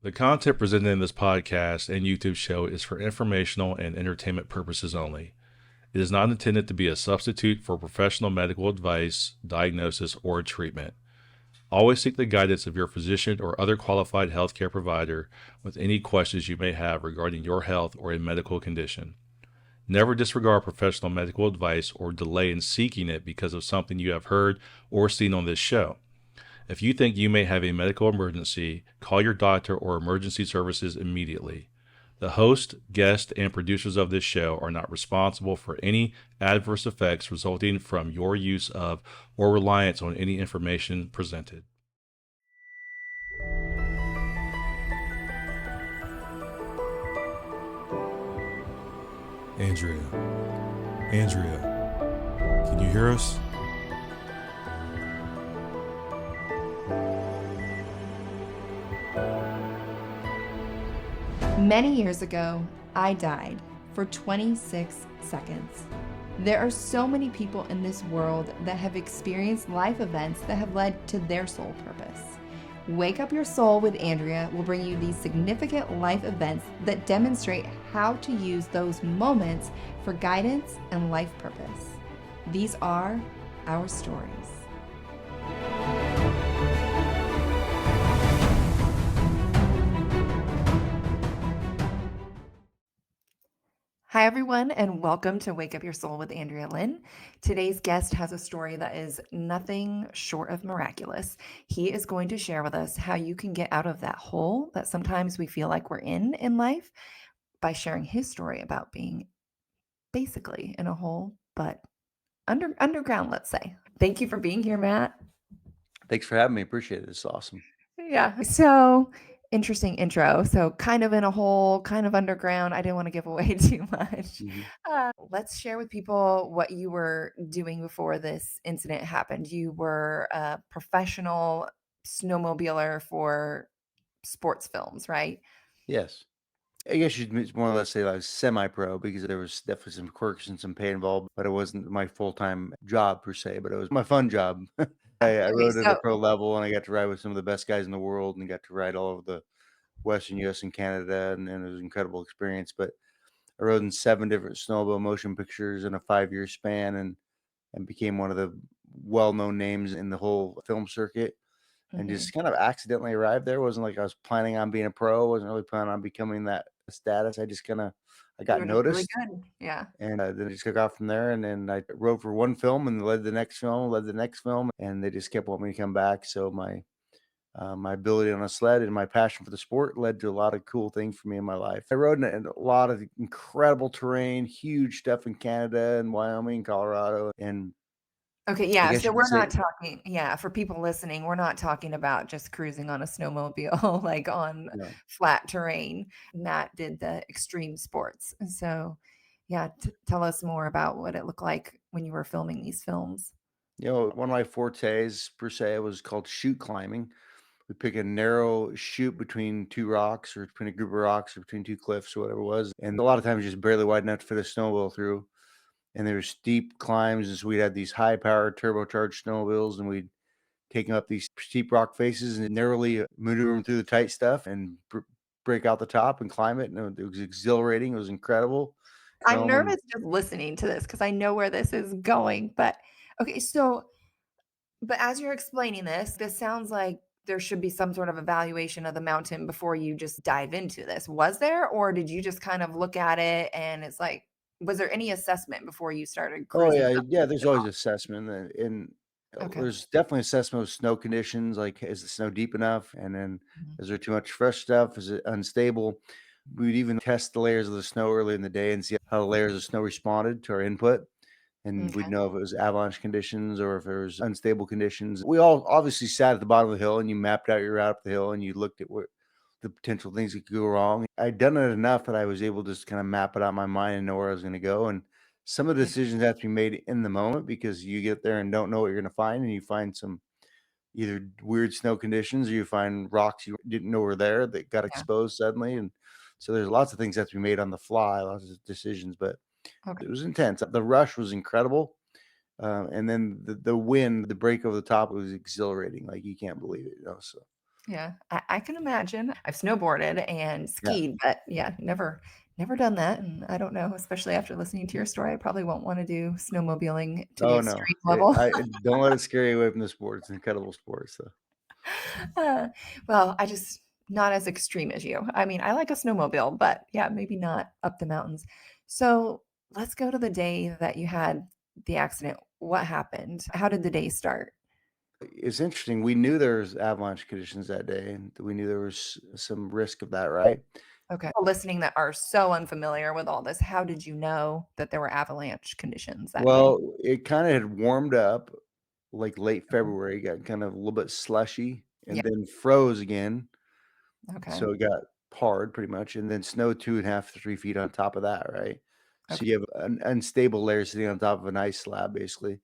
The content presented in this podcast and YouTube show is for informational and entertainment purposes only. It is not intended to be a substitute for professional medical advice, diagnosis, or treatment. Always seek the guidance of your physician or other qualified healthcare provider with any questions you may have regarding your health or a medical condition. Never disregard professional medical advice or delay in seeking it because of something you have heard or seen on this show. If you think you may have a medical emergency, call your doctor or emergency services immediately. The host, guest, and producers of this show are not responsible for any adverse effects resulting from your use of or reliance on any information presented. Andrea, can you hear us? Many years ago, I died for 26 seconds. There are so many people in this world that have experienced life events that have led to their sole purpose. Wake Up Your Soul with Andrea will bring you these significant life events that demonstrate how to use those moments for guidance and life purpose. These are our stories. Hi, everyone, and welcome to Wake Up Your Soul with Andrea Lynn. Today's guest has a story that is nothing short of miraculous. He is going to share with us how you can get out of that hole that sometimes we feel like we're in life by sharing his story about being basically in a hole, but underground, let's say. Thank you for being here, Matt. Thanks for having me. Appreciate it. It's awesome. Yeah. So interesting intro. So kind of in a hole, kind of underground. I didn't want to give away too much. Let's share with people what you were doing before this incident happened. You were a professional snowmobiler for sports films, right? Yes. I guess you'd more or less say I was semi-pro because there was definitely some quirks and some pay involved, but it wasn't my full-time job per se, but it was my fun job. I Okay, rode at a so pro level and I got to ride with some of the best guys in the world and got to ride all over the Western US and Canada, and it was an incredible experience. But I rode in 7 different snowmobile motion pictures in a 5-year span and became one of the well-known names in the whole film circuit. And mhm, just kind of accidentally arrived there. It wasn't like I was planning on being a pro. Wasn't really planning on becoming that status. I you got were just really noticed, good. Yeah. and then I just took off from there. And then I wrote for one film, and led the next film, and they just kept wanting me to come back. So my ability on a sled and my passion for the sport led to a lot of cool things for me in my life. I rode in a lot of incredible terrain, huge stuff in Canada and Wyoming, Colorado, and Okay, I yeah, guess so you could we're say, not talking, yeah, for people listening, we're not talking about just cruising on a snowmobile, like on you know, flat terrain. Matt did the extreme sports. So, yeah, tell us more about what it looked like when you were filming these films. one of my fortes per se was called chute climbing. We pick a narrow chute between 2 rocks or between a group of rocks or between 2 cliffs or whatever it was, and a lot of times just barely wide enough to fit a snowmobile through, and there were steep climbs, and so we'd have these high-powered turbocharged snowmobiles, and we'd take 'em up these steep rock faces and narrowly maneuver them through the tight stuff and break out the top and climb it, and it was exhilarating, it was incredible. I'm Film and nervous just listening to this because I know where this is going, but okay, so but as you're explaining this sounds like there should be some sort of evaluation of the mountain before you just dive into this. Was there, or did you just kind of look at it and it's like, was there any assessment before you started Oh, cruising yeah, up yeah, into there's the always mountain? assessment and Okay. there's definitely assessment of snow conditions, like, is the snow deep enough? And then, Mhm. is there too much fresh stuff? Is it unstable? We'd even test the layers of the snow early in the day and see how the layers of snow responded to our input, and we'd Okay. know if it was avalanche conditions or if it was unstable conditions. We all obviously sat at the bottom of the hill, and you mapped out your route up the hill, and you looked at what the potential things that could go wrong. I'd done it enough that I was able to just kinda map it out in my mind and know where I was gonna go, and some of the Yeah. decisions have to be made in the moment because you get there and don't know what you're gonna find, and you find some either weird snow conditions or you find rocks you didn't know were there that got Yeah. exposed suddenly, and so there's lots of things that have to be made on the fly, lots of decisions, but Okay. it was intense. The rush was incredible, and then the wind, the break over the top was exhilarating, like, you can't believe it, so Yeah, I can imagine. I've snowboarded and Yeah. skied, but yeah, never done that. And I don't know, especially after listening to your story, I probably won't want to do snowmobiling to the Oh no, extreme level. don't let it scare you away from the sport. It's an incredible sport. So Uh, well, I just not as extreme as you. I mean, I like a snowmobile, but yeah, maybe not up the mountains. So let's go to the day that you had the accident. What happened? How did the day start? it's interesting. We knew there was avalanche conditions that day, and we knew there was some risk of that, right? Okay. People listening that are so unfamiliar with all this, how did you know that there were avalanche conditions that day? Well, it kind of had warmed up like late Okay. February, got kind of a little bit slushy, Yeah. and then froze again. Okay. So it got hard pretty much, and then snow 2.5 to 3 feet on top of that, right? So Okay. you have an unstable layer sitting on top of an ice slab, basically.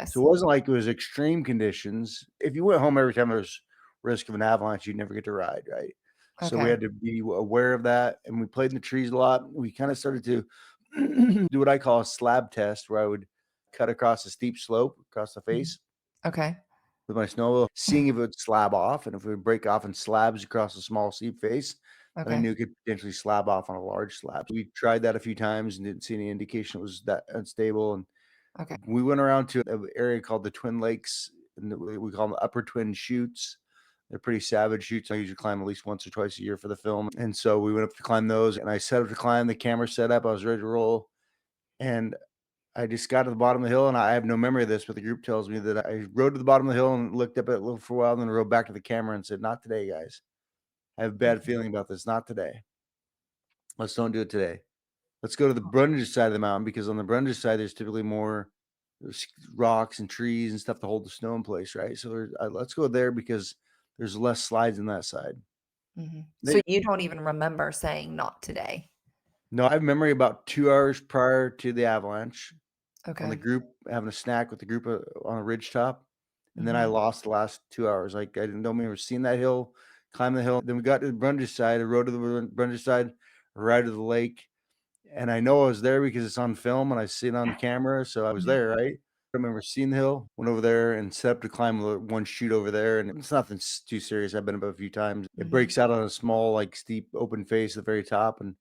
So Yes. it wasn't like it was extreme conditions. If you went home every time there was risk of an avalanche, you'd never get to ride, right? So we Okay. had to be aware of that, and we played in the trees a lot. We kind of started to do what I call a slab test, where I would cut across a steep slope across the Mhm. face Okay. with my snowmobile, seeing if it would slab off, and if it would break off in slabs across a small steep face, then I Okay. knew it could potentially slab off on a large slab. We tried that a few times and didn't see any indication it was that unstable, and Okay. we went around to an area called the Twin Lakes, and we call them the Upper Twin Chutes. They're pretty savage chutes. I usually climb at least once or twice a year for the film. And so we went up to climb those, and I set up to climb, the camera set up, I was ready to roll. And I just got to the bottom of the hill, and I have no memory of this, but the group tells me that I rode to the bottom of the hill and looked up at it a little for a while, and then rode back to the camera and said, "Not today, guys. I have a bad Mhm. feeling about this. Not today. Let's don't do it today. Let's go to the Brundage side of the mountain, because on the Brundage side, there's typically more there's rocks and trees and stuff to hold the snow in place, right? So let's go there because there's less slides on that side." Mhm. So They, you don't even remember saying not today. no, I have memory about 2 hours prior to the avalanche on the Okay. group having a snack with the group on a ridge top. And then I Mhm. lost the last 2 hours. Like I didn't know me ever seen that hill, climb the hill. Then we got to the Brundage side, I rode to the Brundage side, right to the lake. And I know I was there because it's on film and I see it on camera. So I was Mhm. there, right? I remember seeing the hill, went over there and set up to climb one chute over there. And it's nothing too serious. I've been up a few times. It Mhm. breaks out on a small, like steep open face at the very top. And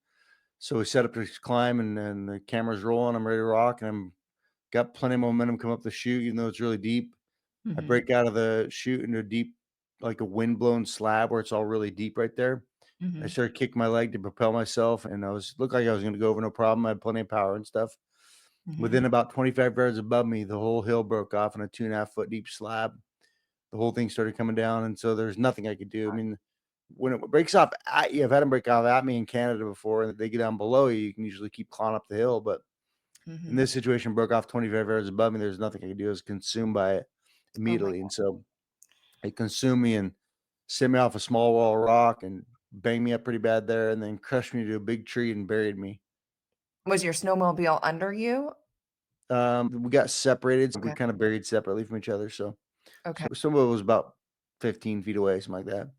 so we set up to climb, and the camera's rolling. I'm ready to rock, and I'm got plenty of momentum come up the chute, even though it's really deep. I Mhm. break out of the chute into a deep, like a wind-blown slab where it's all really deep right there. I Mhm. started kicking my leg to propel myself, and looked like I was gonna go over no problem. I had plenty of power and stuff. Mhm. Within about 25 yards above me, the whole hill broke off in a 2.5 foot deep slab. The whole thing started coming down, and so there's nothing I could do. I mean, when it breaks off at you, I've had them break off at me in Canada before, and they get down below you, you can usually keep clawing up the hill. But in Mhm. this situation, broke off 25 yards above me. There's nothing I could do. I was consumed by it Oh my immediately. And god. so it consumed me and sent me off a small wall of rock and banged me up pretty bad there, and then crushed me to a big tree and buried me. Was your snowmobile under you? We got separated. So we're Okay. kind of buried separately from each other. Okay. So some of it was about 15 feet away, something like that.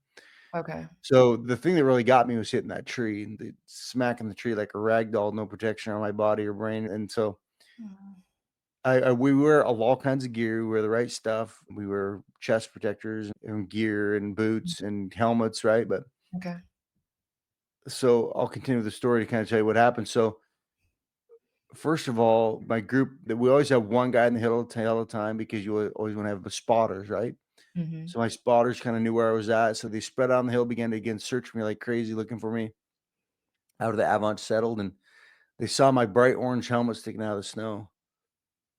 Okay. So the thing that really got me was hitting that tree and smacking the tree like a rag doll, no protection on my body or brain. And so Mm. we wear all kinds of gear. We wear the right stuff. We wear chest protectors and gear and boots and helmets, right? But Okay. so I'll continue the story to kind of tell you what happened. So first of all, my group that we always have one guy in the hill all the time, because you always want to have the spotters, right? Mhm. So my spotters kind of knew where I was at. So they spread out on the hill, began to again search for me like crazy, looking for me out of the avalanche settled. And they saw my bright orange helmet sticking out of the snow.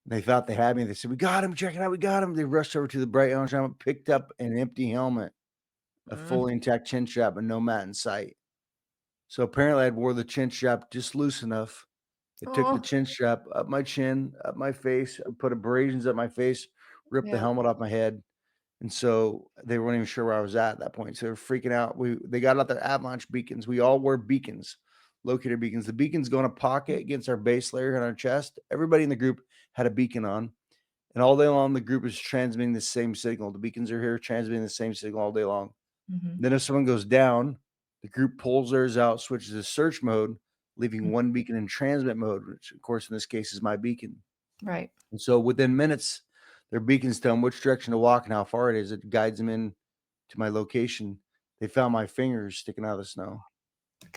They thought they had me. They said, "We got him. Check it out. We got him." They rushed over to the bright orange helmet, picked up an empty helmet, a Mm. fully intact chin strap, and no mat in sight. So apparently I'd wore the chin strap just loose enough. It took the Oh, chin strap up my chin, up my face, put abrasions up my face, ripped the yeah. helmet off my head. And so they weren't even sure where I was at that point. So they were freaking out. They got out their avalanche beacons. We all wear beacons, locator beacons. The beacons go in a pocket against our base layer on our chest. Everybody in the group had a beacon on. And all day long, the group is transmitting the same signal. The beacons are here transmitting the same signal all day long. Mhm. Then if someone goes down, the group pulls theirs out, switches to search mode, leaving Mm. one beacon in transmit mode, which of course in this case is my beacon. Right. And so within minutes, their beacons tell them which direction to walk and how far it is. It guides them in to my location. they found my fingers sticking out of the snow.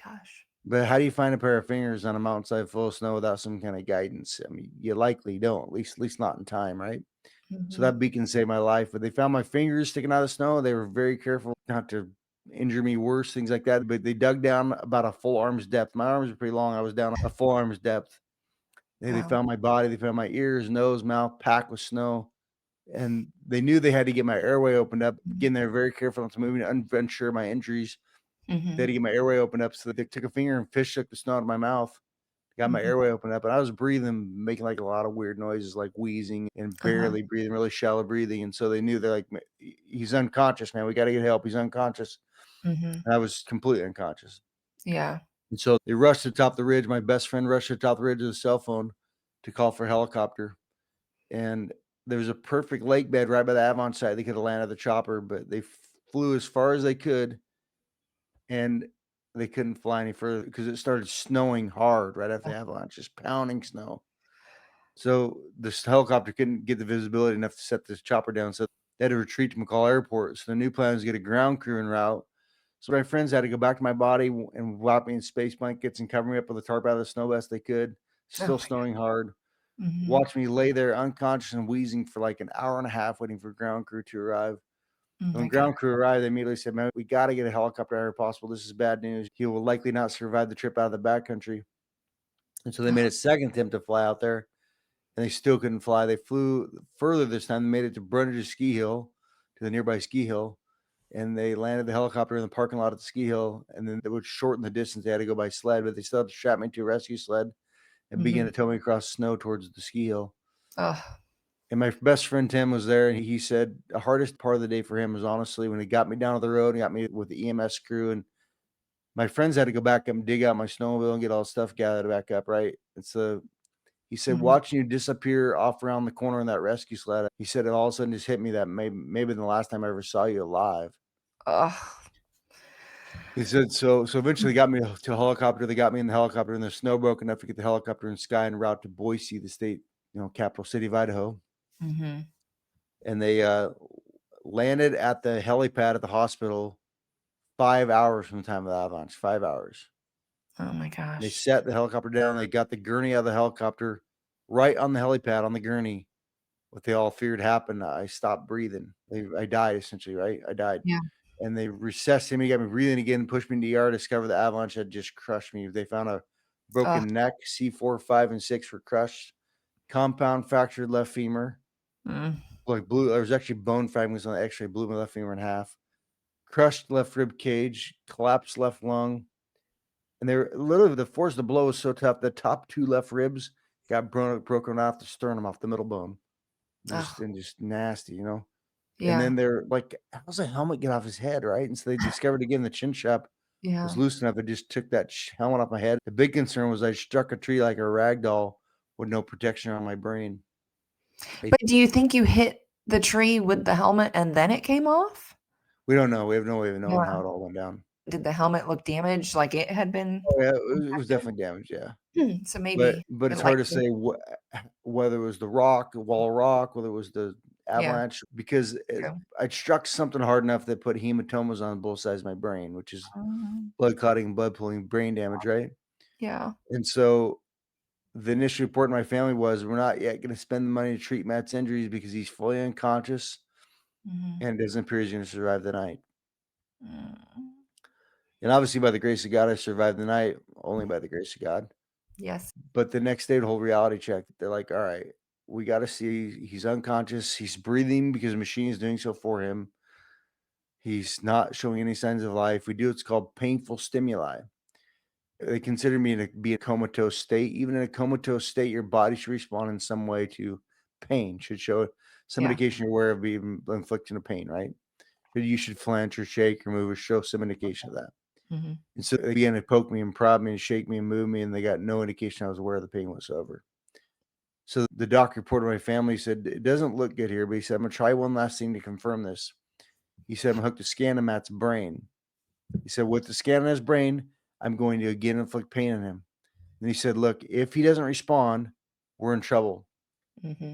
Gosh. But how do you find a pair of fingers on a mountainside full of snow without some kind of guidance? I mean, you likely don't, at least not in time, right? So Mhm. that beacon saved my life. But they found my fingers sticking out of the snow. They were very careful not to injure me worse, things like that. But they dug down about a full arm's depth. My arms were pretty long. I was down a full arm's depth. They Wow. found my body. They found my ears, nose, mouth packed with snow. And they knew they had to get my airway opened up. Again, they're very careful not to move me, unsure my injuries. They had Mhm. to get my airway opened up. So they took a finger and fish shook the snow out of my mouth, got my Mhm. airway opened up, and I was breathing, making like a lot of weird noises, like wheezing and Uh-huh. barely breathing, really shallow breathing. And so they knew, they're like, he's unconscious, man. We got to get help. He's unconscious. Mhm. And I was completely unconscious. Yeah. And so they rushed to the top of the ridge. My best friend rushed to the top of the ridge with a cell phone to call for a helicopter. And there was a perfect lake bed right by the Avalanche site. They could have landed the chopper, but they flew as far as they could, and they couldn't fly any further because it started snowing hard right after Oh, the avalanche, just pounding snow. So this helicopter couldn't get the visibility enough to set this chopper down. So they had to retreat to McCall Airport. So the new plan was to get a ground crew en route. So my friends had to go back to my body and wrap me in space blankets and cover me up with a tarp out of the snow best they could. oh Still my snowing hard. god. Mhm. Watch me lay there unconscious and wheezing for like an hour and a half waiting for ground crew to arrive. Oh When my god. ground crew arrived, they immediately said, "Man, we got to get a helicopter out here if possible. This is bad news. He will likely not survive the trip out of the backcountry." And so they made a second attempt to fly out there, and they still couldn't fly. They flew further this time. They made it to Brundage Ski Hill, to the nearby ski hill, and they landed the helicopter in the parking lot at the ski hill. And then they would shorten the distance. They had to go by sled, but they still had to strap me to a rescue sled and begin Mhm. to tow me across snow towards the ski hill. Oh. And my best friend Tim was there, and he said the hardest part of the day for him was honestly when he got me down to the road and got me with the EMS crew. And my friends had to go back up and dig out my snowmobile and get all the stuff gathered back up, right? And so he said, Mhm. watching you disappear off around the corner in that rescue sled, he said it all of a sudden just hit me that maybe the last time I ever saw you alive. Oh. He said, so eventually got me to a helicopter. They got me in the helicopter, and the snow broke enough to get the helicopter in sky en route to Boise, the state, capital city of Idaho. Mhm. And they landed at the helipad at the hospital 5 hours from the time of the avalanche. 5 hours. Oh my They gosh. set the helicopter down. They got the gurney out of the helicopter right on the helipad on the gurney. What they all feared happened. I stopped breathing. I died essentially, right? I died. Yeah. And they resuscitated me, got me breathing again, pushed me into the ER, discovered the avalanche had just crushed me. They found a Oh. broken neck, C4, 5, and 6 were crushed, compound fractured left femur, Mm. like blue. There was actually bone fragments on the X-ray, blew my left femur in half, crushed left rib cage, collapsed left lung. And they were literally, the force of the blow was so tough, the top two left ribs got broken off the sternum, off the middle bone. Oh. Just nasty, And Yeah. then they're like, how's the helmet get off his head, right? And so they discovered again the chin strap was Yeah. loose enough. It just took that helmet off my head. The big concern was I struck a tree like a rag doll with no protection on my brain. But do you think you hit the tree with the helmet and then it came off? We don't know. We have no way of knowing Yeah. how it all went down. Did the helmet look damaged like it had been Oh, yeah, it was impacted? definitely damaged, yeah. So But maybe but it it's hard to likely say whether it was the rock, the wall of rock, whether it was the yeah. avalanche, because True. I'd struck something hard enough that put hematomas on both sides of my brain, which is Um, blood clotting, blood pooling, brain damage, right? yeah. And so the initial report in my family was, we're not yet going to spend the money to treat Matt's injuries because he's fully unconscious Mhm. and it doesn't appear he's going to survive the night. Mm. And obviously, by the grace of God, I survived the night, only by the grace of God. Yes. But the next day, the whole reality check, they're like, all right, we got to see he's unconscious. He's breathing because the machine is doing so for him. He's not showing any signs of life. We do what's called painful stimuli. They consider me to be a comatose state. Even in a comatose state, your body should respond in some way to pain, should show some Yeah. indication you're aware of being inflicting a pain, right? You should flinch or shake or move or show some indication of that. Mhm. And so they began to poke me and prod me and shake me and move me, and they got no indication I was aware of the pain whatsoever. So the doctor reported to my family, said, it doesn't look good here, but he said, I'm going to try one last thing to confirm this. He said, I'm hooked a scan of Matt's brain. He said, with the scan on his brain, I'm going to again inflict pain on him. And he said, look, if he doesn't respond, we're in trouble. Hmm.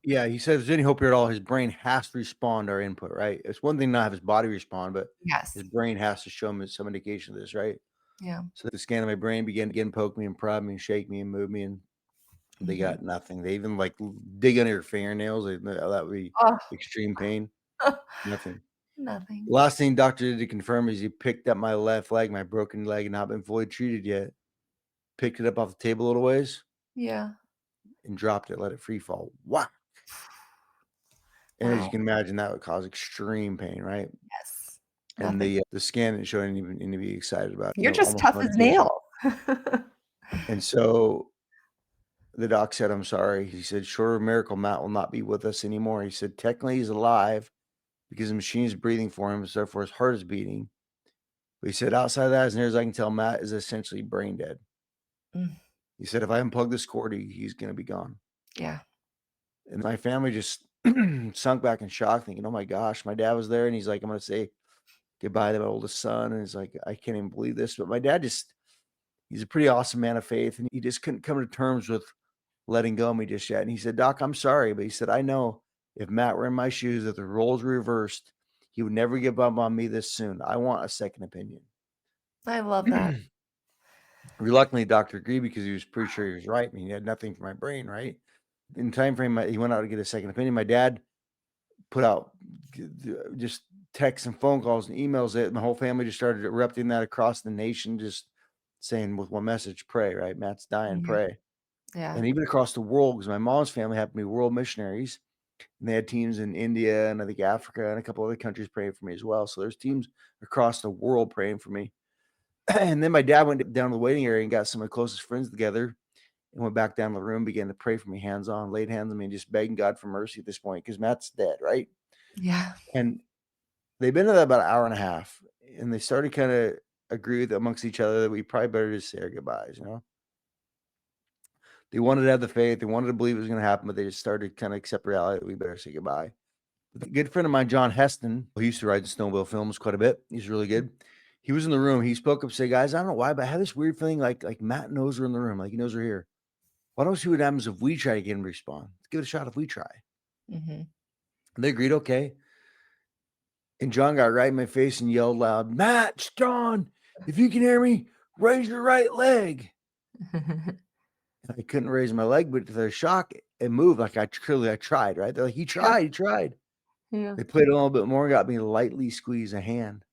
Yeah, he said if there's any hope here at all, his brain has to respond to our input, right? It's one thing not have his body respond, but his Yes. brain has to show him some indication of this, right? Yeah. So the scan of my brain began to again poke me and prod me and shake me and move me, and they Hmm. got nothing. They even like dig under your fingernails. That would be Oh, extreme pain. Nothing. nothing. Last thing doctor did to confirm is he picked up my left leg, my broken leg, and not been fully treated yet. Picked it up off the table a little ways Yeah. and dropped it, let it free fall. Wow. And as you Wow. can imagine, that would cause extreme pain, right? Yes. And Nothing. the scan didn't show anything to be excited about. You're No, just almost tough no as indication. nails. And so the doc said, "I'm sorry." He said, "Sure, miracle, Matt will not be with us anymore." He said, "Technically, he's alive because the machine is breathing for him, so therefore his heart is beating." But he said, "Outside of that, as near as I can tell, Matt is essentially brain dead." Mm, He said, "If I unplug this cord, he's going to be gone." yeah. And my family just sunk back in shock, thinking, "Oh my gosh, my dad was there," and he's like, "I'm going to say goodbye to my oldest son," and he's like, "I can't even believe this." But my dad he's a pretty awesome man of faith, and he just couldn't come to terms with letting go of me just yet. And he said, "Doc, I'm sorry." But he said, "I know if Matt were in my shoes, if the roles were reversed, he would never give up on me this soon. I want a second opinion." I love that. Reluctantly, doctor agreed because he was pretty sure he was right. I mean, he had nothing for my brain, right? In time frame, he went out to get a second opinion. My dad put out just texts and phone calls and emails that my whole family just started erupting that across the nation, just saying with one message, pray, right? Matt's dying, Yeah. pray. Yeah. And even across the world, because my mom's family happened to be world missionaries, and they had teams in India and I think Africa and a couple other countries praying for me as well. So there's teams across the world praying for me. And then my dad went down to the waiting area and got some of my closest friends together and went back down the room, began to pray for me, hands on, laid hands on me, and just begging God for mercy at this point because Matt's dead, right? Yeah. And they've been in that about an hour and a half, and they started kind of agree with amongst each other that we probably better just say our goodbyes, you know? They wanted to have the faith, they wanted to believe it was going to happen, but they just started kind of accept reality that we better say goodbye. A good friend of mine, John Heston, he used to ride the snowmobile films quite a bit. He's really good. He was in the room. He spoke up, say, "Guys, I don't know why, but I have this weird feeling like Matt knows we're in the room, like he knows we're here. Why don't we see what happens if we try to get him to respond? Let's give it a shot if we try." Hmm. And they agreed, okay. And John got right in my face and yelled loud, "Matt, it's John, if you can hear me, raise your right leg." And I couldn't raise my leg, but to their shock, it moved like I tried, right? They're like, "He Yeah. tried, he tried." Yeah. They played a little bit more, got me to lightly squeeze a hand.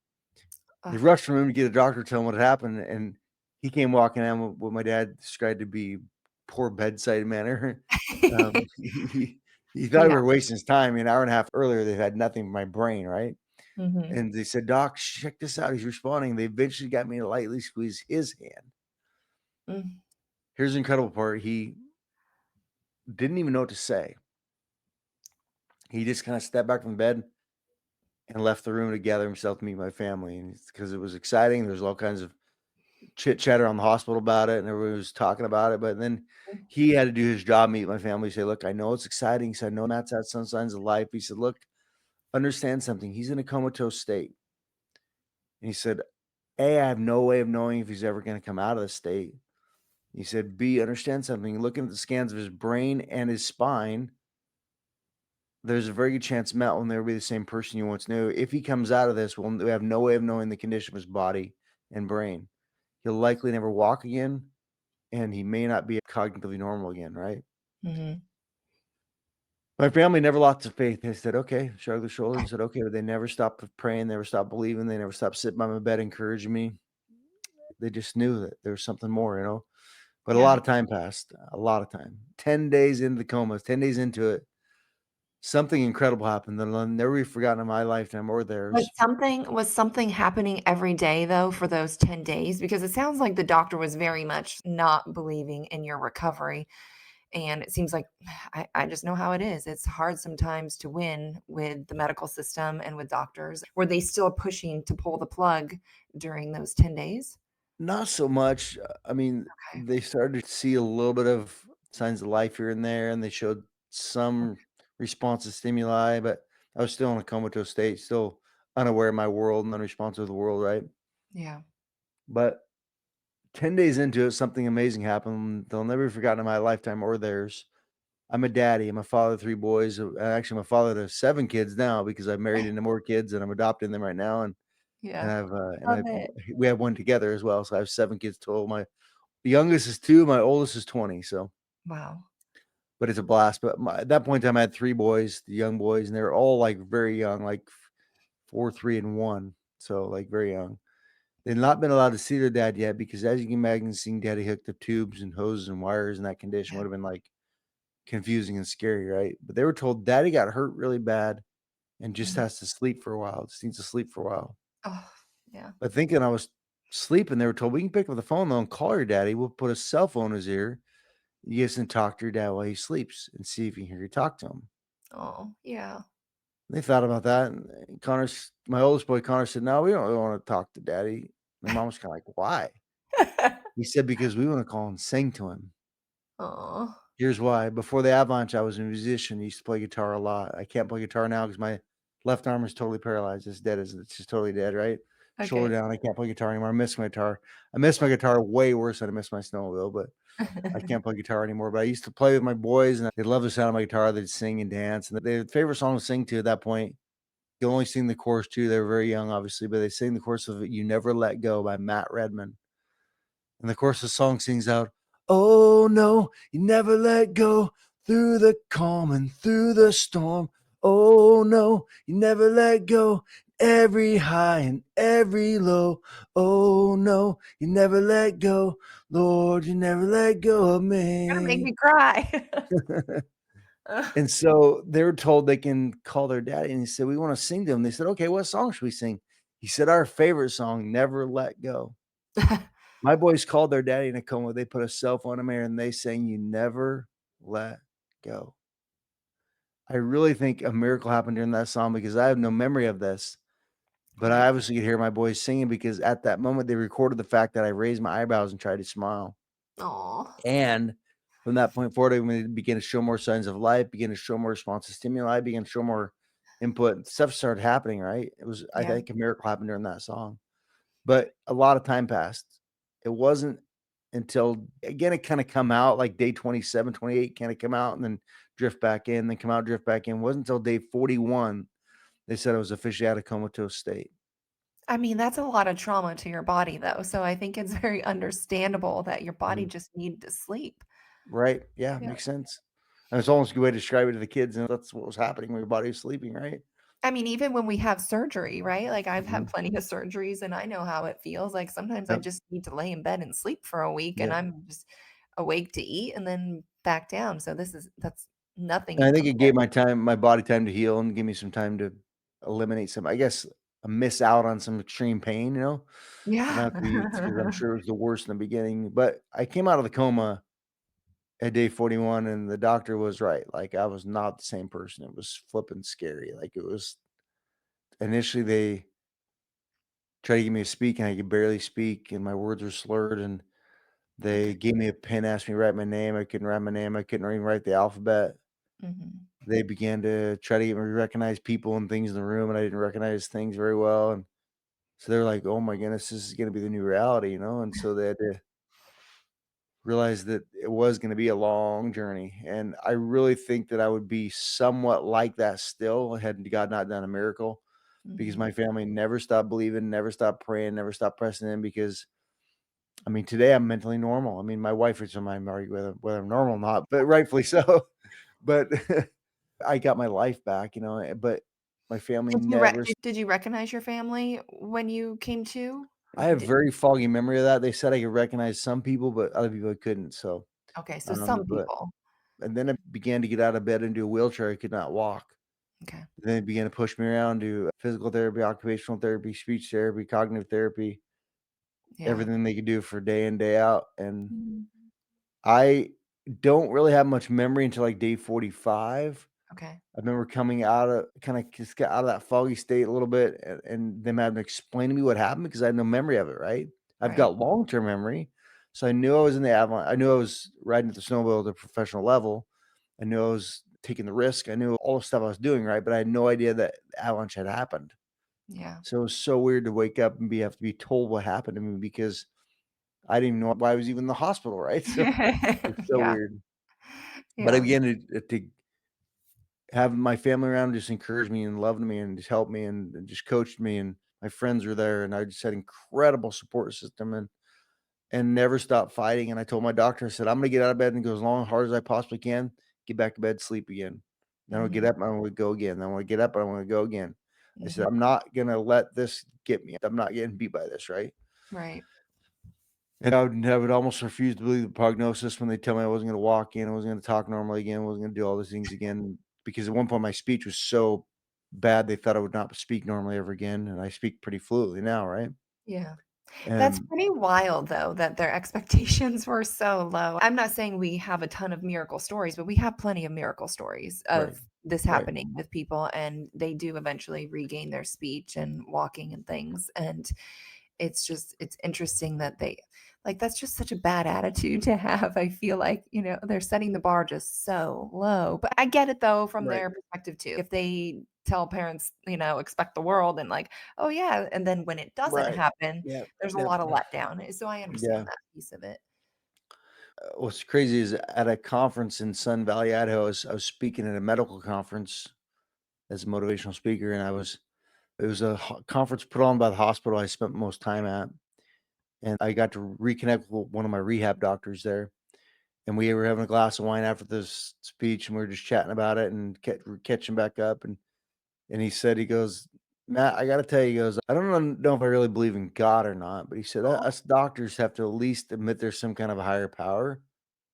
They Oh, rushed from him to get a doctor to tell him what had happened, and he came walking in with what my dad described to be poor bedside manner. He thought we yeah. were wasting his time. An hour and a half earlier, they had nothing for my brain, right? Hmm. And they said, "Doc, check this out. He's responding." They eventually got me to lightly squeeze his hand. Mm. Here's the incredible part. He didn't even know what to say. He just kind of stepped back from bed and left the room to gather himself to meet my family. And because it was exciting, there's all kinds of chit chatter on the hospital about it, and everybody was talking about it. But then he had to do his job, meet my family, say, "Look, I know it's exciting." He said, "I know Matt's had some signs of life." He said, "Look, understand something. He's in a comatose state." And he said, "A, I have no way of knowing if he's ever going to come out of the state." He said, "B, understand something. Looking at the scans of his brain and his spine, there's a very good chance Matt will never be the same person you once knew. If he comes out of this, we have no way of knowing the condition of his body and brain. He'll likely never walk again, and he may not be cognitively normal again," right? Hmm. My family never lost their faith. They said, "Okay," shrugged their shoulders and said, "Okay," but they never stopped praying, never stopped believing, they never stopped sitting by my bed encouraging me. They just knew that there was something more, you know? But a Yeah. lot of time passed, a lot of time. 10 days into the coma, 10 days into it, something incredible happened that I'll never be forgotten in my lifetime or theirs. Was something happening every day though for those 10 days? Because it sounds like the doctor was very much not believing in your recovery. And it seems like I just know how it is. It's hard sometimes to win with the medical system and with doctors. Were they still pushing to pull the plug during those 10 days? Not so much. I mean, Okay. they started to see a little bit of signs of life here and there, and they showed some response to stimuli, but I was still in a comatose state, still unaware of my world and unresponsive to the world, right? Yeah. But 10 days into it, something amazing happened. They'll never be forgotten in my lifetime or theirs. I'm a daddy. I'm a father of 3 boys. Actually, I'm a father to 7 kids now because I've married into more kids and I'm adopting them right now, and Yeah. I've, and Love I it. we have one together as well, so I have 7 kids total. My youngest is 2, my oldest is 20, so Wow. but it's a blast. But at that point in time, I had 3 boys, the young boys, and they were all, like, very young, like 4, 3, and 1, so, like, very young. They'd not been allowed to see their dad yet because, as you can imagine, seeing daddy hooked up tubes and hoses and wires in that condition Yeah. would have been, like, confusing and scary, right? But they were told daddy got hurt really bad and just Mhm. has to sleep for a while, just needs to sleep for a while. Oh, yeah. But thinking I was sleeping, they were told, "We can pick up the phone, though, and call your daddy. We'll put a cell phone in his ear. You guys can talk to your dad while he sleeps and see if you can hear you talk to him." Oh, yeah. They thought about that, and my oldest boy, Connor, said, "No, we don't really wanna talk to daddy." My mom was kinda like, "Why?" He said, "Because we wanna call and sing to him." Oh, Here's why. Before the Avalanche, I was a musician, used to play guitar a lot. I can't play guitar now because my left arm is totally paralyzed. It's just totally dead, right? Shoulder okay. down, I can't play guitar anymore. I miss my guitar. I miss my guitar way worse than I miss my snowmobile, but I can't play guitar anymore. But I used to play with my boys, and they love the sound of my guitar. They'd sing and dance, and their favorite song to sing to at that point, you only sing the chorus too. They were very young, obviously, but they sing the chorus of "You Never Let Go" by Matt Redman. And the chorus of the song sings out, "Oh no, you never let go through the calm and through the storm. Oh no, you never let go every high and every low. Oh no, you never let go. Lord, you never let go of Gonna make me." me cry. And so they're told they can call their daddy, and he said, "We want to sing to him." They said, "Okay, what song should we sing?" He said, "Our favorite song, Never Let Go." My boys called their daddy in a coma. They put a cell phone in there and they sang, "You Never Let Go." I really think a miracle happened during that song because I have no memory of this, but I Right. obviously could hear my boys singing because at that moment they recorded the fact that I raised my eyebrows and tried to smile. Oh, And from that point forward, when they began to show more signs of life, began to show more responsive stimuli, began to show more input, stuff started happening, right? I yeah. think a miracle happened during that song. But a lot of time passed. It wasn't until again, it kinda come out like day 27, 28 kinda come out and then drift back in, then come out, drift back in. It wasn't until day 41 they said I was officially out of comatose state. I mean, that's a lot of trauma to your body, though, so I think it's very understandable that your body Mhm. just needed to sleep. Right, yeah, Yeah. makes sense. And it's almost a good way to describe it to the kids, and that's what was happening when your body was sleeping, right? I mean, even when we have surgery, right? Like, I've had Mhm. plenty of surgeries, and I know how it feels, like, sometimes I Yep, just need to lay in bed and sleep for a week, and yep. I'm just awake to eat and then back down, so that's nothing And I in think it gave comparison. my body time to heal and give me some time to eliminate some, I guess, miss out on some extreme pain, Yeah. not the because I'm sure it was the worst in the beginning, but I came out of the coma at day 41 and the doctor was right. Like, I was not the same person. It was flipping scary. Like, it was initially they tried to get me to speak and I could barely speak and my words were slurred and Okay. they gave me a pen, asked me to write my name. I couldn't write my name. I couldn't even write the alphabet. Mhm. They began to try to get me to recognize people and things in the room, and I didn't recognize things very well. And so they're like, "Oh my goodness, this is going to be the new reality," And so they had to realize that it was going to be a long journey. And I really think that I would be somewhat like that still had God not done a miracle because Mhm. my family never stopped believing, never stopped praying, never stopped pressing in because I mean, today I'm mentally normal. I mean, my wife would sometimes argue whether I'm normal or not, but rightfully so. But I got my life back, but my family never Did you recognize your family when you came to? Or I have did very foggy memory of that. They said I could recognize some people, but other people I couldn't. So, Okay, so some but people. and then I began to get out of bed into a wheelchair. I could not walk. Okay. Then they began to push me around to physical therapy, occupational therapy, speech therapy, cognitive therapy, Yeah. everything they could do for day in, day out. And Mhm. I don't really have much memory until like day 45. Okay. I remember coming out of kinda just got out of that foggy state a little bit and them having to explain to me what happened because I had no memory of it, right? I've Right. got long-term memory, so I knew I was in the avalanche. I knew I was riding the snowmobile at a professional level. I knew I was taking the risk. I knew all the stuff I was doing, right? But I had no idea that the avalanche had happened. Yeah. So it was so weird to wake up and have to be told what happened to me because I didn't even know why I was even in the hospital, right? So it's so Yeah. weird. But I Yeah. began to have my family around just encourage me and loved me and just helped me and just coached me, and my friends were there, and I just had incredible support system and never stopped fighting. And I told my doctor, I said, I'm gonna get out of bed and go as long hard as I possibly can, get back to bed, sleep again. Then I'll get Mhm. up and I want to go again. Then I want to get up and I want to go again. I said, Mhm. I'm not gonna let this get me. I'm not getting beat by this, right? Right. And I would almost refuse to believe the prognosis when they tell me I wasn't gonna walk in, I wasn't gonna talk normally again, wasn't gonna do all these things again. Because at one point my speech was so bad they thought I would not speak normally ever again. And I speak pretty fluently now, right? Yeah. That's And pretty wild though that their expectations were so low. I'm not saying we have a ton of miracle stories, but we have plenty of miracle stories right, of this right, happening with people, and they do eventually regain their speech and walking and things. And it's interesting that they like that's just such a bad attitude to have. I feel like, they're setting the bar just so low. But I get it though from right. their perspective too. If they tell parents, expect the world and like, oh yeah, and then when it doesn't Right. happen, Yeah. there's a Yep. lot of letdown. So I Yeah. understand that piece of it. What's crazy is at a conference in Sun Valley, Idaho, I was speaking at a medical conference as a motivational speaker, and it was a conference put on by the hospital I spent most time at, and I got to reconnect with one of my rehab doctors there, and we were having a glass of wine after this speech, and we were just chatting about it and catching back up, and he said, he goes, Matt, I got to tell you, he goes, I don't know if I really believe in God or not, but he said, Oh, us doctors have to at least admit there's some kind of a higher power.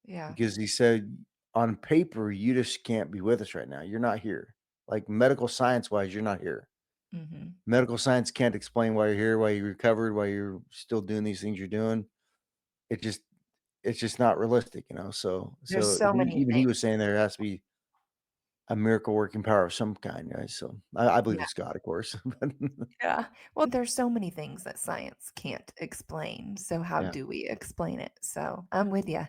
yeah. Because he said, "On paper, you just can't be with us right now. You're not here. Like, medical science-wise, you're not here. Mhm. Medical science can't explain why you're here, why you recovered, why you're still doing these things you're doing. It just it's just not realistic, you know?" So There's so so he many even he was things. saying there has to be a miracle working power of some kind, right? So I believe Yeah. it's God, of course, but Yeah. Well, there's so many things that science can't explain. So how yeah. do we explain it? So I'm with you.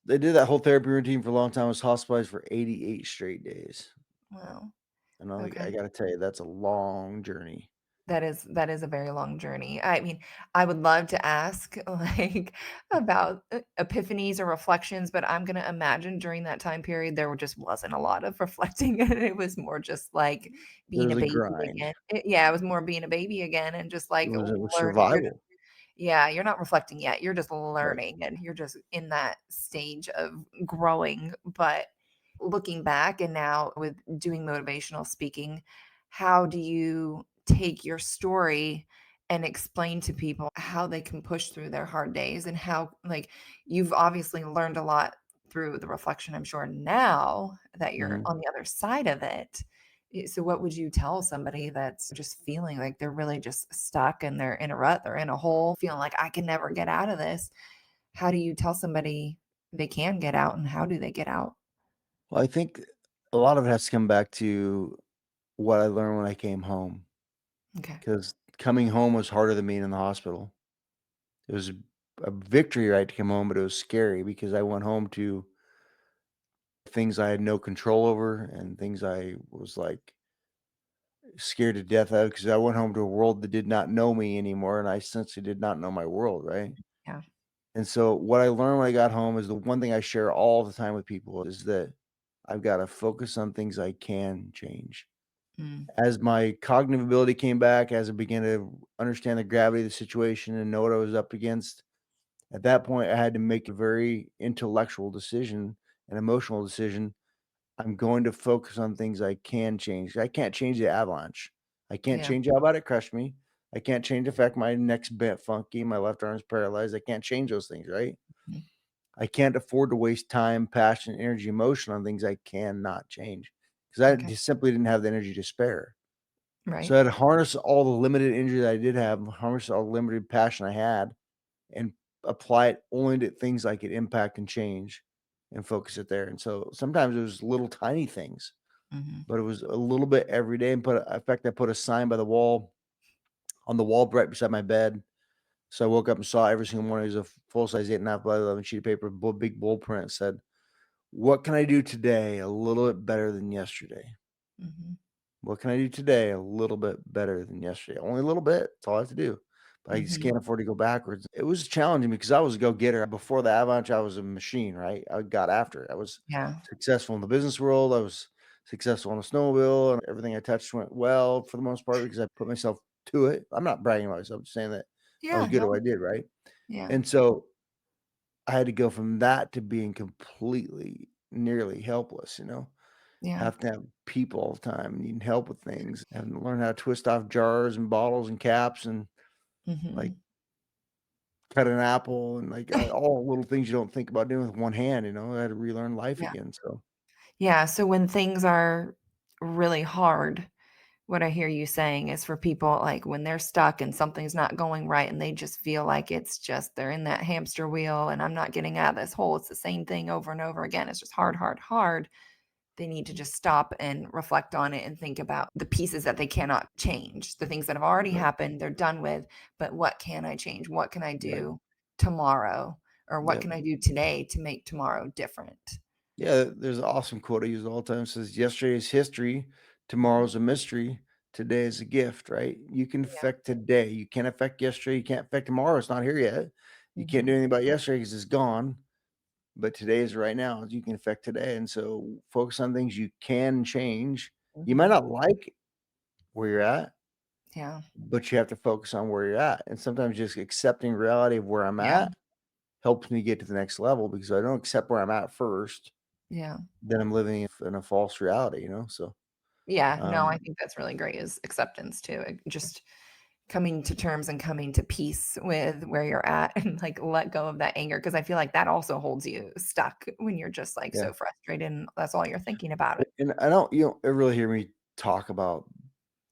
They did that whole therapy routine for a long time. I was hospitalized for 88 straight days, Wow. and I Okay. gotta tell you, that's a long journey. That is a very long journey. I mean, I would love to ask like about epiphanies or reflections, but I'm gonna imagine during that time period there just wasn't a lot of reflecting, and it was more just like It being was a a baby grind. again. Yeah, it was more being a baby again and just like It was learning. survival. Yeah, you're not reflecting yet. You're just Right. learning and you're just in that stage of growing. But looking back and now with doing motivational speaking, how do you take your story and explain to people how they can push through their hard days and how, like, you've obviously learned a lot through the reflection, I'm sure, now that you're Mhm. on the other side of it. So what would you tell somebody that's just feeling like they're really just stuck and they're in a rut, they're in a hole, feeling like I can never get out of this? How do you tell somebody they can get out and how do they get out? Well, I think a lot of it has to come back to what I learned when I came home, Okay. because coming home was harder than being in the hospital. It was a victory, right, to come home, but it was scary because I went home to things I had no control over and things I was, like, scared to death of because I went home to a world that did not know me anymore, and I essentially did not know my world, right? Yeah. And so what I learned when I got home is the one thing I share all the time with people is that I've gotta focus on things I can change. Mm. As my cognitive ability came back, as I began to understand the gravity of the situation and know what I was up against, at that point, I had to make a very intellectual decision, an emotional decision. I'm going to focus on things I can change. I can't change the avalanche. I can't Yeah. change how bad it crushed me. I can't change the fact my neck's bent funky, my left arm's paralyzed. I can't change those things, right? Mm. I can't afford to waste time, passion, energy, emotion on things I cannot change because I Okay. just simply didn't have the energy to spare. So I Right. had to harness all the limited energy that I did have, harness all the limited passion I had, and apply it only to things I could impact and change and focus it there. And so sometimes it was little tiny things, Mhm. but it was a little bit every day. And in fact, I put a sign by the wall on the wall right beside my bed. So I woke up and saw every single morning. It was a full size 8.5 by 11 sheet of paper, big bold print. Said, "What can I do today a little bit better than yesterday? Mhm. What can I do today a little bit better than yesterday? Only a little bit. That's all I have to do. I just Mhm. can't afford to go backwards. It was challenging because I was a go-getter. Before the Avalanche, I was a machine, right? I got after it. I was Yeah. successful in the business world. I was successful on a snowmobile, and everything I touched went well for the most part because I put myself to it. I'm not bragging about myself, just saying that I was Yeah, good at no. what I did, right? Yeah. And so I had to go from that to being completely nearly helpless, Yeah. have to have people all the time, needing help with things, having to learn how to twist off jars and bottles and caps and like Mhm. cut an apple and like all little things you don't think about doing with one hand, I had to relearn life Yeah. again. So Yeah, so when things are really hard, what I hear you saying is for people, like, when they're stuck and something's not going right and they just feel like it's just they're in that hamster wheel and I'm not getting out of this hole, it's the same thing over and over again, it's just hard, hard, hard. They need to just stop and reflect on it and think about the pieces that they cannot change, the things that have already right, happened, they're done with, but what can I change? What can I right. do tomorrow? Or what Yeah. can I do today to make tomorrow different? Yeah, there's an awesome quote I use all the time. It says, yesterday is history, tomorrow's a mystery, today is a gift, right? You can Yeah. affect today. You can't affect yesterday. You can't affect tomorrow. It's not here yet. You can't do Mhm. anything about yesterday because it's gone. But today is right now. You can affect today. And so focus on things you can change. You might Mhm. not like where you're at, Yeah. but you have to focus on where you're at. And sometimes just accepting reality of where I'm Yeah. at helps me get to the next level because if I don't accept where I'm at first, Yeah. then I'm living in a false reality. So, Yeah. No, I um, think that's really great is acceptance too. Just coming to terms and coming to peace with where you're at and like let go of that anger. Cause I feel like that also holds you stuck when you're just like yeah. so frustrated and that's all you're thinking about it. And I don't, you don't ever really hear me talk about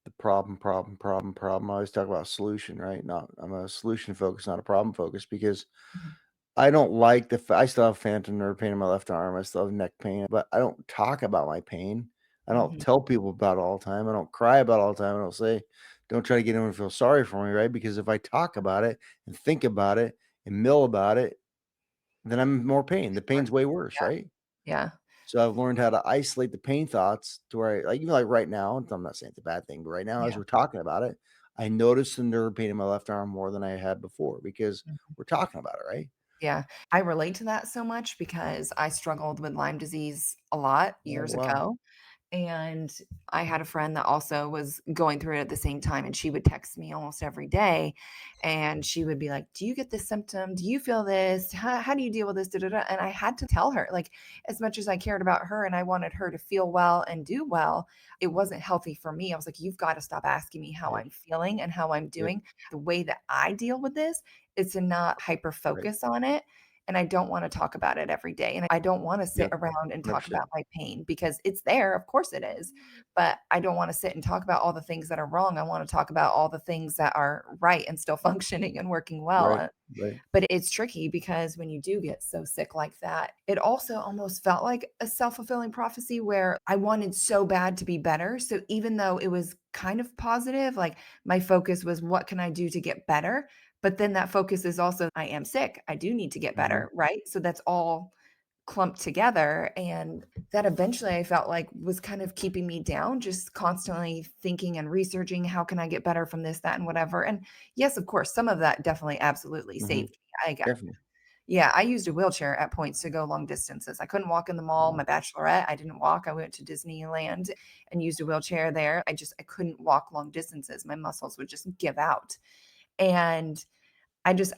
the problem. I always talk about solution, right? Not, I'm a solution focused, not a problem focused because Mhm. I don't like I still have phantom nerve pain in my left arm. I still have neck pain, but I don't talk about my pain. I don't Mhm. tell people about it all the time. I don't cry about it all the time. I don't try to get anyone to feel sorry for me, right? Because if I talk about it and think about it and mill about it, then I'm in more pain. The It's pain's worse. way worse, Yeah. right? Yeah. So I've learned how to isolate the pain thoughts to where like even like right now, and I'm not saying it's a bad thing, but right now as Yeah. we're talking about it, I notice the nerve pain in my left arm more than I had before because Mhm. we're talking about it, right? Yeah. I relate to that so much because I struggled with Lyme disease a lot Oh, years wow. ago. And I had a friend that also was going through it at the same time, and she would text me almost every day, and she would be like, "Do you get this symptom? Do you feel this? How do you deal with this?" Da, da, da. And I had to tell her, like, as much as I cared about her and I wanted her to feel well and do well, it wasn't healthy for me. I was like, "You've got to stop asking me how Right. I'm feeling and how I'm Yep. doing. The way that I deal with this is to not hyper Right. focus on it and I don't wanna talk about it every day, and I don't wanna sit Yep. around and talk 100%. about my pain because it's there, of course it is, but I don't wanna sit and talk about all the things that are wrong, I wanna talk about all the things that are right and still functioning and working well, Right. Right. but it's tricky because when you do get so sick like that, it also almost felt like a self-fulfilling prophecy where I wanted so bad to be better, so even though it was kind of positive, like, my focus was, "What can I do to get better?" But then that focus is also, I am sick. I do need to get Mhm. better, right? So that's all clumped together. And that eventually I felt like was kind of keeping me down, just constantly thinking and researching how can I get better from this, that, and whatever. And yes, of course, some of that definitely absolutely Mhm. saved me. Definitely. Yeah, I used a wheelchair at points to go long distances. I couldn't walk in the mall. Wow. My bachelorette, I didn't walk. I went to Disneyland and used a wheelchair there. I couldn't walk long distances. My muscles would just give out. And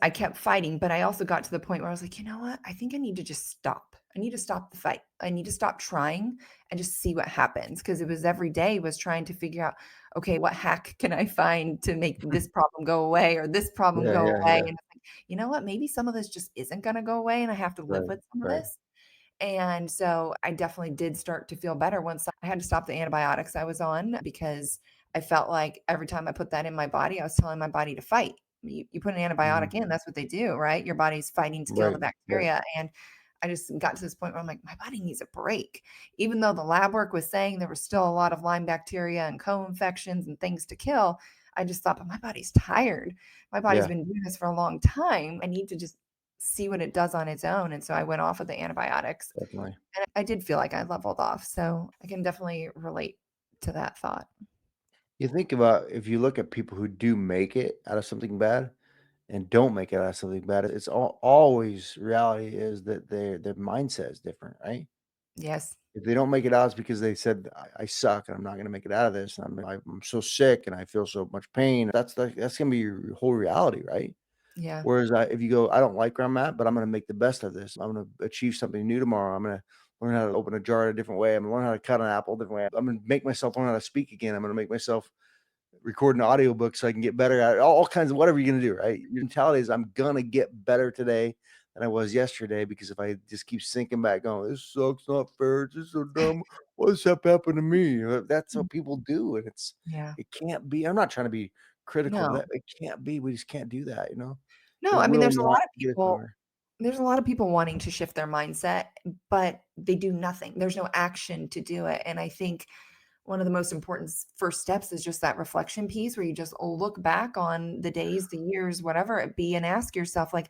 I kept fighting, but I also got to the point where I was like, "You know what? I think I need to just stop. I need to stop the fight. I need to stop trying and just see what happens." Because it was every day was trying to figure out, "Okay, what hack can I find to make this problem go away or this problem Yeah, go yeah, away?" yeah. And it's like, "You know what? Maybe some of this just isn't gonna go away and I have to live Right. with some of Right. this." And so I definitely did start to feel better once I had to stop the antibiotics I was on because I felt like every time I put that in my body, I was telling my body to fight. You put an antibiotic Mhm. in, that's what they do, right? Your body's fighting to kill the Right. Right. bacteria. And I just got to this point where I'm like, my body needs a break. Even though the lab work was saying there was still a lot of Lyme bacteria and co-infections and things to kill, I just thought, but my body's tired. My body's Yeah. been doing this for a long time. I need to just see what it does on its own. And so I went off of the antibiotics Definitely. and I did feel like I leveled off. So I can definitely relate to that thought. You think about if you look at people who do make it out of something bad, and don't make it out of something bad. It's always reality is that their mindset is different, right? Yes. If they don't make it out, it's because they said, I suck and I'm not going to make it out of this. And I'm so sick and I feel so much pain. That's going to be your whole reality, right? Yeah. Whereas if you go, I don't like where I'm at, but I'm going to make the best of this. I'm going to achieve something new tomorrow. I'm going to learn how to open a jar a different way. I'm going to learn how to cut an apple a different way. I'm going to make myself learn how to speak again. I'm going to make myself record an audiobook so I can get better at it. All kinds of whatever you're going to do, right? Your mentality is I'm going to get better today than I was yesterday, because if I just keep sinking back going, this sucks, not fair, this is so dumb. What's up happened to me? That's Mm. what people do. And Yeah. it can't be. I'm not trying to be critical of No. that. It can't be. We just can't do that, No, to I mean, really not get it somewhere. there's a lot of people wanting to shift their mindset, but they do nothing. There's no action to do it. And I think one of the most important first steps is just that reflection piece where you just look back on the days, the years, whatever it be, and ask yourself, like,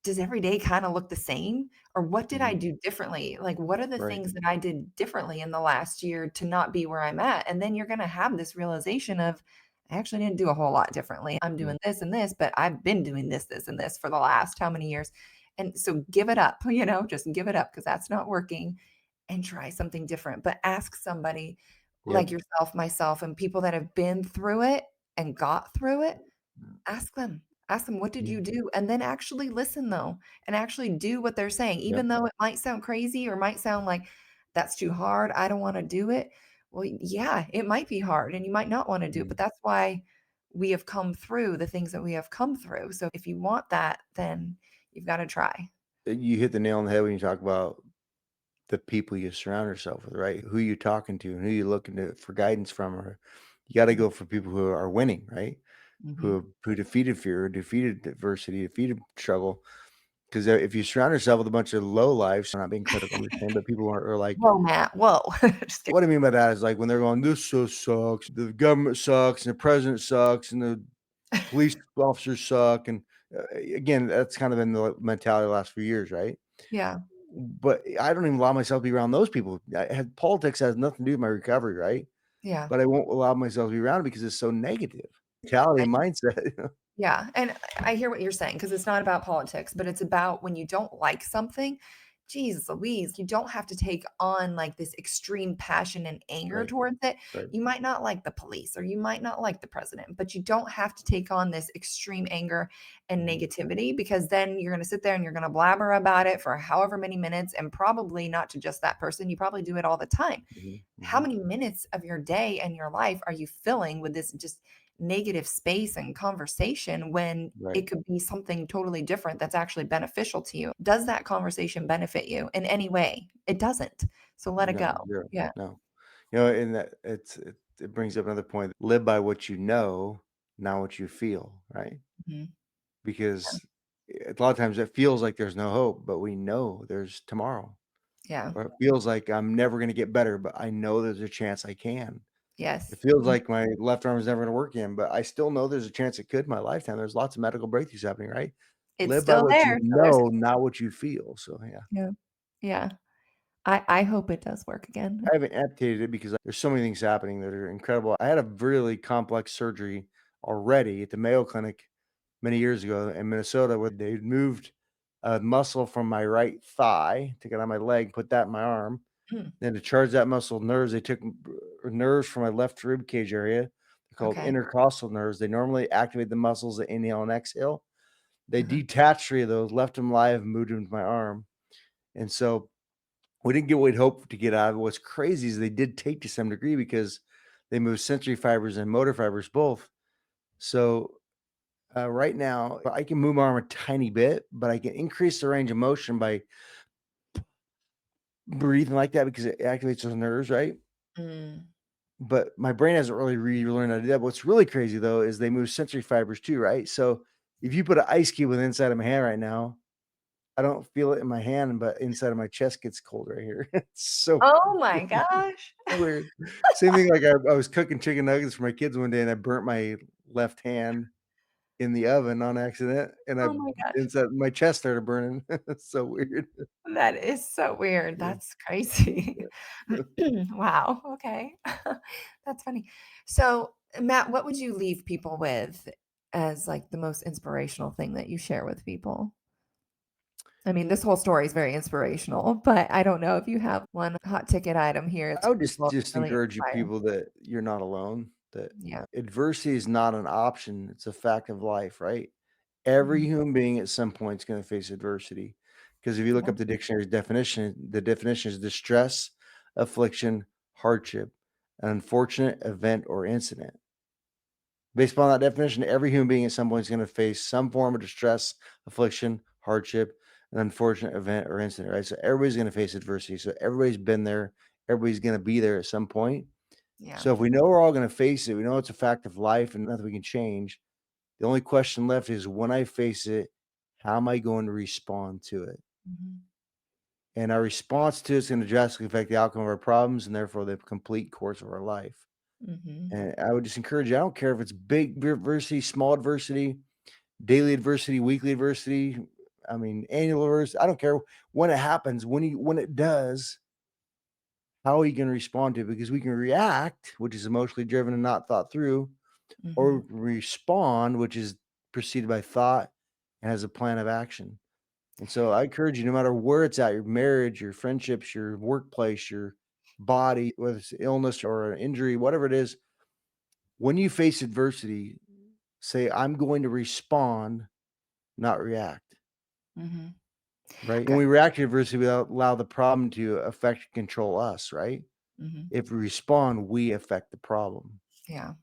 does every day kind of look the same? Or what did I Mhm. do differently? Like, what are the Right. things that I did differently in the last year to not be where I'm at? And then you're going to have this realization of, I actually didn't do a whole lot differently. I'm Mhm. doing this and this, but I've been doing this, this, and this for the last how many years? And so give it up, just give it up because that's not working and try something different. But ask somebody like Yep. yourself, myself, and people that have been through it and got through it. Ask them. Ask them, "What did Yeah. you do?" And then actually listen, though, and actually do what they're saying, Yep. even though it might sound crazy or might sound like, "That's too hard, I don't wanna do it." Well, yeah, it might be hard, and you might not wanna do it, but Mhm. that's why we have come through the things that we have come through. So if you want that, then you've gotta try. You hit the nail on the head when you talk about the people you surround yourself with, right? Who you talking to and who you looking to for guidance from, or you got to Mm, go for people who are winning, right? mhm. Who defeated fear, defeated adversity, defeated struggle. Because if you surround yourself with a bunch of low lives, I'm not being critical, I'm just saying, but people are like, Whoa, Matt, whoa. Just kidding. what I mean by that is like when they're going, this so sucks, the government sucks, and the president sucks, and the police officers suck, and again, that's kind of been the mentality the last few years, right? Yeah, But I don't even allow myself to be around those people. Politics has nothing to do with my recovery, right? yeah. But I won't allow myself to be around it because it's so negative. Mentality and mindset. Yeah, and I hear what you're saying because it's not about politics, but it's about when you don't like something, geez Louise, you don't have to take on like this extreme passion and anger Right, towards it. right. You might not like the police or you might not like the president, but you don't have to take on this extreme anger and Mhm, negativity because then you're going to sit there and you're going to blabber about it for however many minutes and probably not to just that person. You probably do it all the time. mhm, How mhm. many minutes of your day and your life are you filling with this just negative space and conversation when it Right. could be something totally different that's actually beneficial to you? Does that conversation benefit you in any way? It doesn't. So let it No, go. 0. Yeah. No. And that it brings up another point. Live by what you know, not what you feel, right? Mhm. Because a lot of times it feels like there's no hope, but we know there's tomorrow. Yeah. Or it feels like I'm never gonna get better, but I know there's a chance I can. It Yes. feels Mhm. like my left arm is never gonna work again, but I still know there's a chance it could in my lifetime. There's lots of medical breakthroughs happening, right? It's Live by still what you there. So there's know, not what you feel. So, yeah. yeah. Yeah. I hope it does work again. I haven't amputated it because there's so many things happening that are incredible. I had a really complex surgery already at the Mayo Clinic many years ago in Minnesota where they moved a muscle from my right thigh, took it on my leg, put that in my arm. Mm, Then to charge that muscle nerves, they took nerves from my left rib cage area. They're called okay. intercostal nerves. They normally activate the muscles that inhale and exhale. They Uh-huh. detached 3 of those, left them live, and moved them to my arm. And so we didn't get what we'd hoped to get out of it. What's crazy is they did take to some degree because they moved sensory fibers and motor fibers both. So right now, I can move my arm a tiny bit, but I can increase the range of motion by breathing like that because it activates those nerves, right? Mm. But my brain hasn't really relearned how to do that. What's really crazy though is they move sensory fibers too, right? So if you put an ice cube on the inside of my hand right now, I don't feel it in my hand, but inside of my chest gets cold right here. It's so Oh my gosh. weird. Same thing, like I was cooking chicken nuggets for my kids one day and I burnt my left hand in the oven on accident and I Oh my gosh. inside my chest started burning. It's so weird. That is so weird. Yeah. That's crazy. Wow, okay. That's funny. So, Matt, what would you leave people with as like the most inspirational thing that you share with people? I mean, this whole story is very inspirational, but I don't know if you have one hot ticket item here I that would people just really encourage you inspire. people that you're not alone, that Yeah. adversity is not an option, it's a fact of life, right? Every Mhm. human being at some point is gonna face adversity. Because if you look Yeah. up the dictionary's definition, the definition is distress, affliction, hardship, an unfortunate event or incident. Based upon that definition, every human being at some point is gonna face some form of distress, affliction, hardship, an unfortunate event or incident, right? So everybody's gonna face adversity. So everybody's been there, everybody's gonna be there at some point. Yeah. So if we know we're all gonna face it, we know it's a fact of life and nothing we can change. The only question left is when I face it, how am I going to respond to it? Mhm. And our response to it's gonna drastically affect the outcome of our problems and therefore the complete course of our life. Mhm. And I would just encourage you, I don't care if it's big adversity, small adversity, daily adversity, weekly adversity, I mean, annual adversity, I don't care when it happens, when it does, how are you gonna respond to it? Because we can react, which is emotionally driven and not thought through, or Mhm. respond, which is preceded by thought and has a plan of action. And so I encourage you, no matter where it's at, your marriage, your friendships, your workplace, your body, whether it's illness or an injury, whatever it is, when you face adversity, say, I'm going to respond, not react. Mhm. Right? When Okay. we react to adversity, we allow the problem to affect and control us, right? Mhm. If we respond, we affect the problem. Yeah.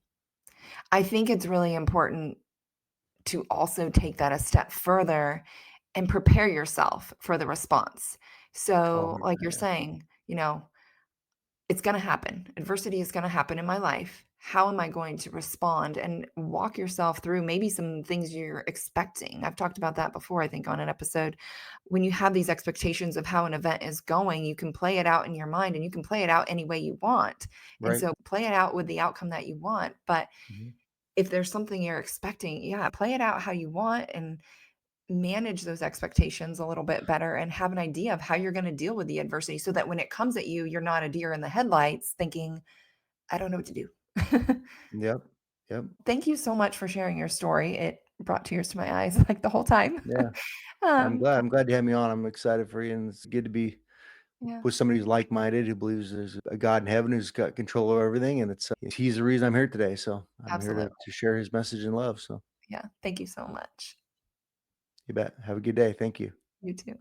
I think it's really important to also take that a step further and prepare yourself for the response. Oh, So, like you're 100%, saying, it's going to happen. Adversity is going to happen in my life. How am I going to respond and walk yourself through maybe some things you're expecting? I've talked about that before, I think, on an episode. When you have these expectations of how an event is going, you can play it out in your mind and you can play it out any way you want. And right? so play it out with the outcome that you want. But Mhm. if there's something you're expecting, yeah, play it out how you want and manage those expectations a little bit better and have an idea of how you're going to deal with the adversity so that when it comes at you, you're not a deer in the headlights thinking, I don't know what to do. Yep. Yep. Thank you so much for sharing your story. It brought tears to my eyes like the whole time. Yeah. um, I'm glad you had me on. I'm excited for you, and it's good to be yeah, with somebody who's like-minded, who believes there's a God in heaven who's got control over everything, and he's the reason I'm here today. So I'm here absolutely. to share his message and love. So Yeah. Thank you so much. you bet. Have a good day. Thank you. You too.